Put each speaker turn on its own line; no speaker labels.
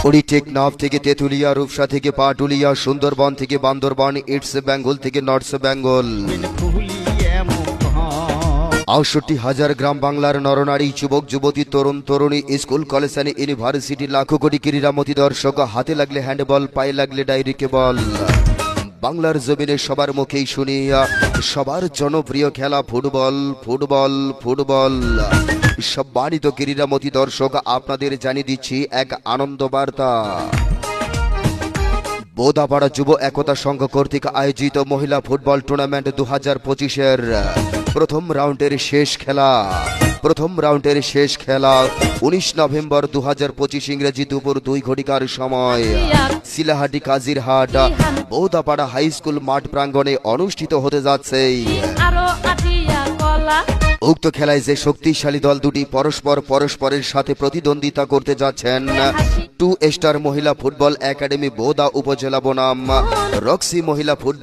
উড়ি টেকনাফ থেকে তেঁতুলিয়া, রূপসা থেকে পাটুলিয়া, সুন্দরবন থেকে বান্দরবান, ইটস বেঙ্গল থেকে নর্থ বেঙ্গল। ৬৮,০০০ গ্রাম বাংলার নরনারী, যুবক যুবতী, তরুণ তরুণী, স্কুল কলেজ এন্ড ইউনিভার্সিটি, লাখো কোটি ক্রীড়ামতী দর্শক, হাতে লাগলে হ্যান্ডবল, পায়ে লাগলে ডাইরেক্ট বল। বাংলার জমিনে সবার মুখেই শুনি সবার জনপ্রিয় খেলা ফুটবল, ফুটবল, ফুটবল। সম্মানিত ক্রীড়ামতী দর্শক, আপনাদের জানিয়ে দিচ্ছি এক আনন্দ বার্তা। বোদাপাড়া যুব একতা সংঘ কর্তৃক আয়োজিত মহিলা ফুটবল টুর্নামেন্ট ২০২৫-এর প্রথম রাউন্ডের শেষ খেলা ১৯ নভেম্বর ২০২৫ ইংরেজি দুপুর ২ ঘটিকার সময় শিলাহাটি কাজিরহাট বোদাপাড়া হাই স্কুল মাঠ প্রাঙ্গণে অনুষ্ঠিত হতে যাচ্ছে। উক্ত খেলায় যে শক্তিশালী দল দুটি পরস্পরের সাথে প্রতিদ্বন্দ্বিতা করতে যাচ্ছেন 2 স্টার মহিলা ফুটবল একাডেমি বোদা উপজেলা বনাম রক্সি মহিলা ফুটবল